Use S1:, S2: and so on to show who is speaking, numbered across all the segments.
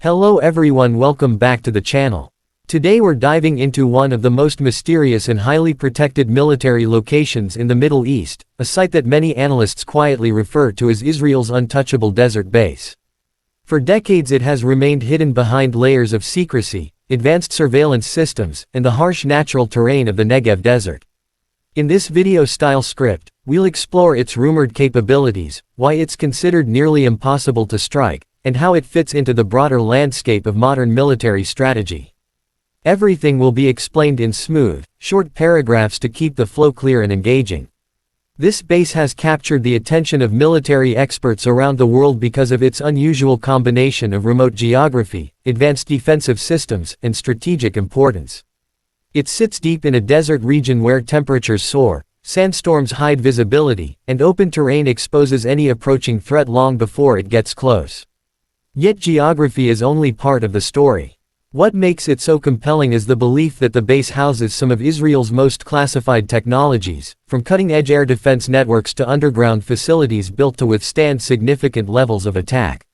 S1: Hello everyone, welcome back to the channel. Today we're diving into one of the most mysterious and highly protected military locations in the Middle East, a site that many analysts quietly refer to as Israel's Untouchable desert base. For decades it has remained hidden behind layers of secrecy, advanced surveillance systems, and the harsh natural terrain of the Negev Desert. In this video-style script, we'll explore its rumored capabilities, why it's considered nearly impossible to strike, and how it fits into the broader landscape of modern military strategy. Everything will be explained in smooth, short paragraphs to keep the flow clear and engaging. This base has captured the attention of military experts around the world because of its unusual combination of remote geography, advanced defensive systems, and strategic importance. It sits deep in a desert region where temperatures soar, sandstorms hide visibility, and open terrain exposes any approaching threat long before it gets close. Yet geography is only part of the story. What makes it so compelling is the belief that the base houses some of Israel's most classified technologies, from cutting-edge air defense networks to underground facilities built to withstand significant levels of attack.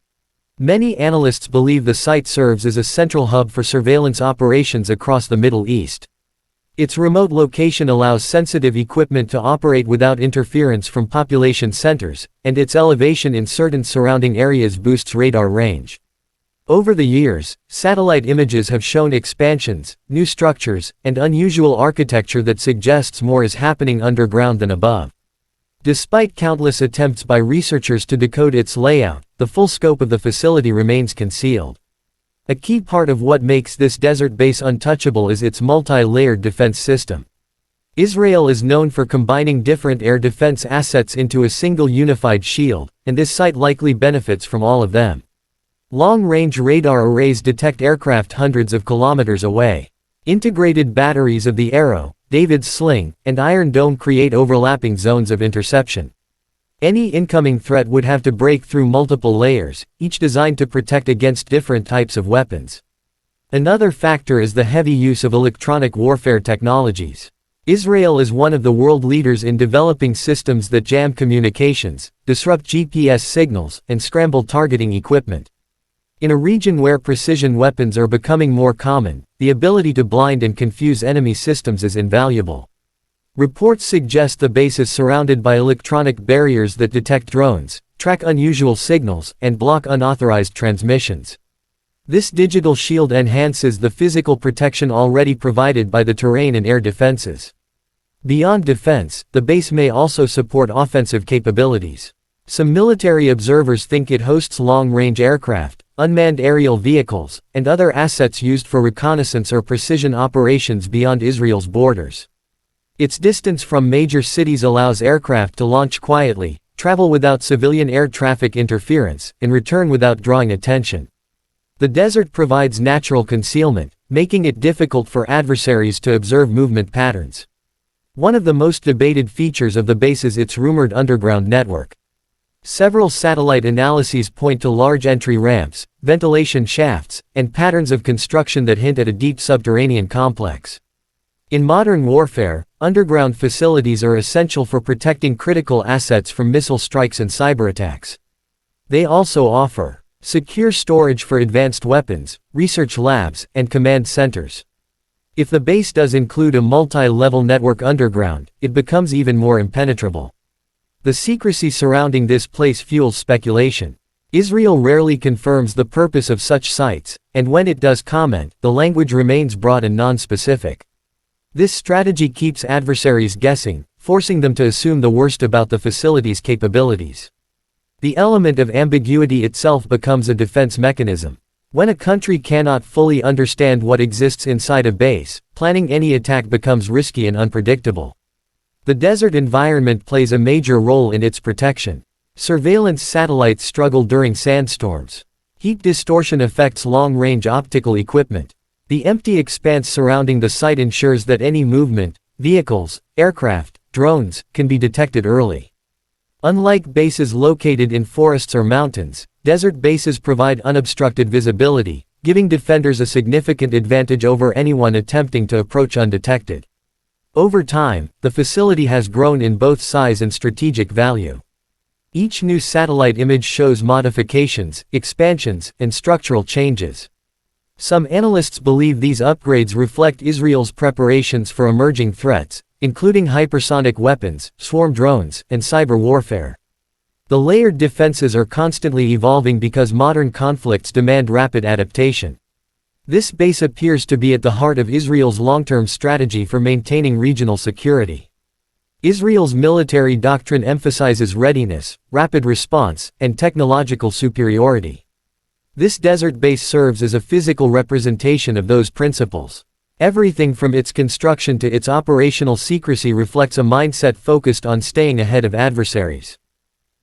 S1: Many analysts believe the site serves as a central hub for surveillance operations across the Middle East. Its remote location allows sensitive equipment to operate without interference from population centers, and its elevation in certain surrounding areas boosts radar range. Over the years, satellite images have shown expansions, new structures, and unusual architecture that suggests more is happening underground than above. Despite countless attempts by researchers to decode its layout, the full scope of the facility remains concealed. A key part of what makes this desert base untouchable is its multi-layered defense system. Israel is known for combining different air defense assets into a single unified shield, and this site likely benefits from all of them. Long-range radar arrays detect aircraft hundreds of kilometers away. Integrated batteries of the Arrow, David's Sling, and Iron Dome create overlapping zones of interception. Any incoming threat would have to break through multiple layers, each designed to protect against different types of weapons. Another factor is the heavy use of electronic warfare technologies. Israel is one of the world leaders in developing systems that jam communications, disrupt GPS signals, and scramble targeting equipment. In a region where precision weapons are becoming more common, the ability to blind and confuse enemy systems is invaluable. Reports suggest the base is surrounded by electronic barriers that detect drones, track unusual signals, and block unauthorized transmissions. This digital shield enhances the physical protection already provided by the terrain and air defenses. Beyond defense, the base may also support offensive capabilities. Some military observers think it hosts long-range aircraft, unmanned aerial vehicles, and other assets used for reconnaissance or precision operations beyond Israel's borders. Its distance from major cities allows aircraft to launch quietly, travel without civilian air traffic interference, and return without drawing attention. The desert provides natural concealment, making it difficult for adversaries to observe movement patterns. One of the most debated features of the base is its rumored underground network. Several satellite analyses point to large entry ramps, ventilation shafts, and patterns of construction that hint at a deep subterranean complex. In modern warfare, underground facilities are essential for protecting critical assets from missile strikes and cyber attacks. They also offer secure storage for advanced weapons, research labs, and command centers. If the base does include a multi-level network underground, it becomes even more impenetrable. The secrecy surrounding this place fuels speculation. Israel rarely confirms the purpose of such sites, and when it does comment, the language remains broad and non-specific. This strategy keeps adversaries guessing, forcing them to assume the worst about the facility's capabilities. The element of ambiguity itself becomes a defense mechanism. When a country cannot fully understand what exists inside a base, planning any attack becomes risky and unpredictable. The desert environment plays a major role in its protection. Surveillance satellites struggle during sandstorms. Heat distortion affects long-range optical equipment. The empty expanse surrounding the site ensures that any movement, vehicles, aircraft, drones, can be detected early. Unlike bases located in forests or mountains, desert bases provide unobstructed visibility, giving defenders a significant advantage over anyone attempting to approach undetected. Over time, the facility has grown in both size and strategic value. Each new satellite image shows modifications, expansions, and structural changes. Some analysts believe these upgrades reflect Israel's preparations for emerging threats, including hypersonic weapons, swarm drones, and cyber warfare. The layered defenses are constantly evolving because modern conflicts demand rapid adaptation. This base appears to be at the heart of Israel's long-term strategy for maintaining regional security. Israel's military doctrine emphasizes readiness, rapid response, and technological superiority. This desert base serves as a physical representation of those principles. Everything from its construction to its operational secrecy reflects a mindset focused on staying ahead of adversaries.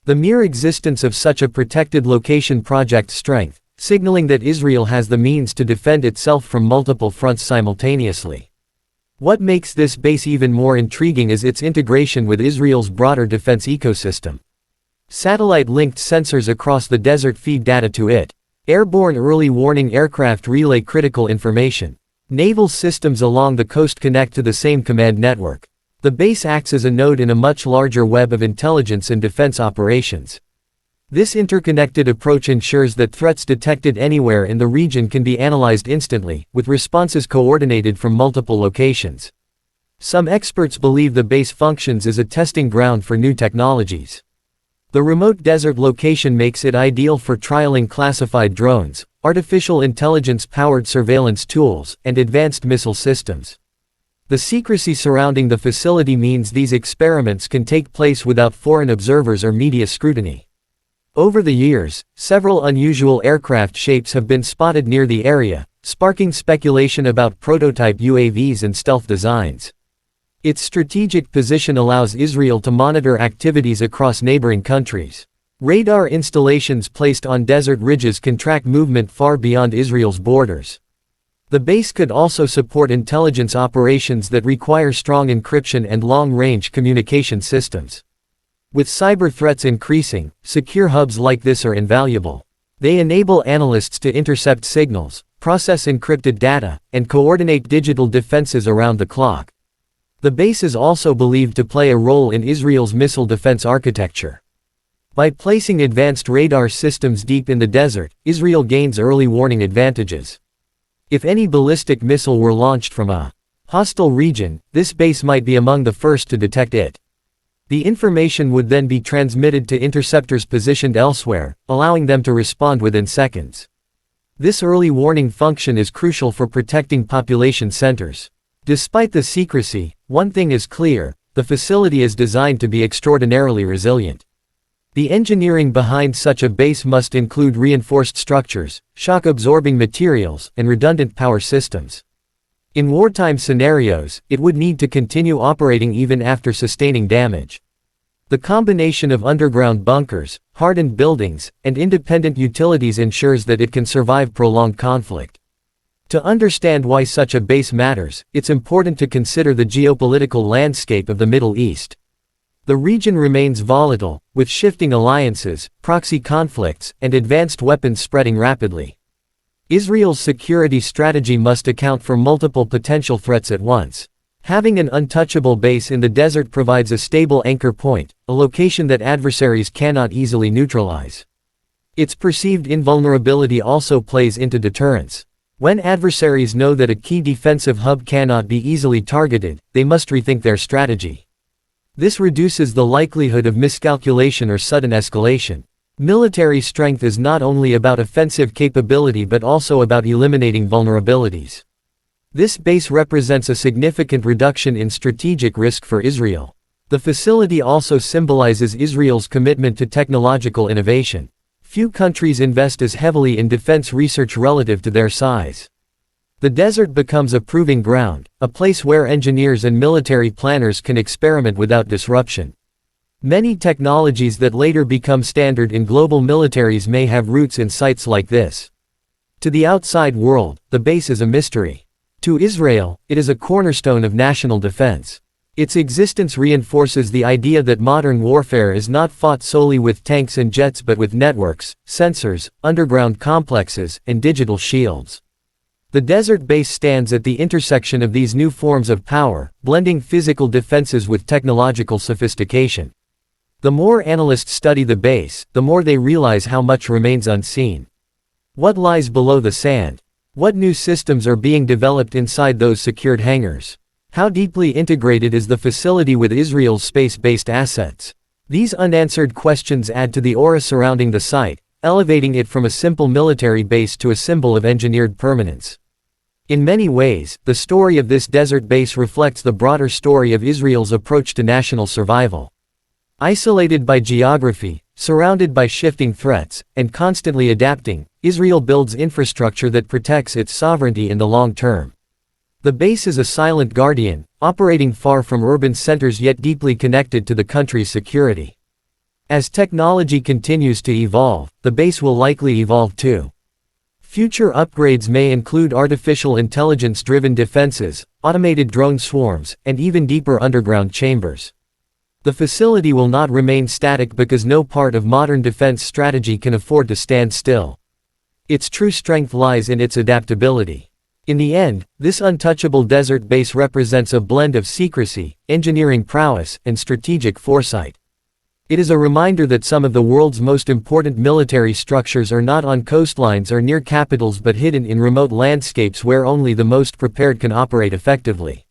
S1: The mere existence of such a protected location projects strength, signaling that Israel has the means to defend itself from multiple fronts simultaneously. What makes this base even more intriguing is its integration with Israel's broader defense ecosystem. Satellite-linked sensors across the desert feed data to it. Airborne early warning aircraft relay critical information. Naval systems along the coast connect to the same command network. The base acts as a node in a much larger web of intelligence and defense operations. This interconnected approach ensures that threats detected anywhere in the region can be analyzed instantly, with responses coordinated from multiple locations. Some experts believe the base functions as a testing ground for new technologies. The remote desert location makes it ideal for trialing classified drones, artificial intelligence-powered surveillance tools, and advanced missile systems. The secrecy surrounding the facility means these experiments can take place without foreign observers or media scrutiny. Over the years, several unusual aircraft shapes have been spotted near the area, sparking speculation about prototype UAVs and stealth designs. Its strategic position allows Israel to monitor activities across neighboring countries. Radar installations placed on desert ridges can track movement far beyond Israel's borders. The base could also support intelligence operations that require strong encryption and long-range communication systems. With cyber threats increasing, secure hubs like this are invaluable. They enable analysts to intercept signals, process encrypted data, and coordinate digital defenses around the clock. The base is also believed to play a role in Israel's missile defense architecture. By placing advanced radar systems deep in the desert, Israel gains early warning advantages. If any ballistic missile were launched from a hostile region, this base might be among the first to detect it. The information would then be transmitted to interceptors positioned elsewhere, allowing them to respond within seconds. This early warning function is crucial for protecting population centers. Despite the secrecy, one thing is clear: the facility is designed to be extraordinarily resilient. The engineering behind such a base must include reinforced structures, shock-absorbing materials, and redundant power systems. In wartime scenarios, it would need to continue operating even after sustaining damage. The combination of underground bunkers, hardened buildings, and independent utilities ensures that it can survive prolonged conflict. To understand why such a base matters, it's important to consider the geopolitical landscape of the Middle East. The region remains volatile, with shifting alliances, proxy conflicts, and advanced weapons spreading rapidly. Israel's security strategy must account for multiple potential threats at once. Having an untouchable base in the desert provides a stable anchor point, a location that adversaries cannot easily neutralize. Its perceived invulnerability also plays into deterrence. When adversaries know that a key defensive hub cannot be easily targeted, they must rethink their strategy. This reduces the likelihood of miscalculation or sudden escalation. Military strength is not only about offensive capability but also about eliminating vulnerabilities. This base represents a significant reduction in strategic risk for Israel. The facility also symbolizes Israel's commitment to technological innovation. Few countries invest as heavily in defense research relative to their size. The desert becomes a proving ground, a place where engineers and military planners can experiment without disruption. Many technologies that later become standard in global militaries may have roots in sites like this. To the outside world, the base is a mystery. To Israel, it is a cornerstone of national defense. Its existence reinforces the idea that modern warfare is not fought solely with tanks and jets but with networks, sensors, underground complexes, and digital shields. The desert base stands at the intersection of these new forms of power, blending physical defenses with technological sophistication. The more analysts study the base, the more they realize how much remains unseen. What lies below the sand? What new systems are being developed inside those secured hangars? How deeply integrated is the facility with Israel's space-based assets? These unanswered questions add to the aura surrounding the site, elevating it from a simple military base to a symbol of engineered permanence. In many ways, the story of this desert base reflects the broader story of Israel's approach to national survival. Isolated by geography, surrounded by shifting threats, and constantly adapting, Israel builds infrastructure that protects its sovereignty in the long term. The base is a silent guardian, operating far from urban centers yet deeply connected to the country's security. As technology continues to evolve, the base will likely evolve too. Future upgrades may include artificial intelligence-driven defenses, automated drone swarms, and even deeper underground chambers. The facility will not remain static because no part of modern defense strategy can afford to stand still. Its true strength lies in its adaptability. In the end, this untouchable desert base represents a blend of secrecy, engineering prowess, and strategic foresight. It is a reminder that some of the world's most important military structures are not on coastlines or near capitals but hidden in remote landscapes where only the most prepared can operate effectively.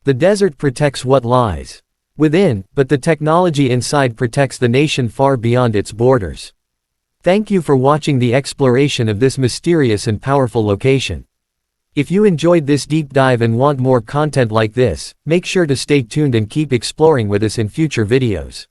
S1: The desert protects what lies within, but the technology inside protects the nation far beyond its borders. Thank you for watching the exploration of this mysterious and powerful location. If you enjoyed this deep dive and want more content like this, make sure to stay tuned and keep exploring with us in future videos.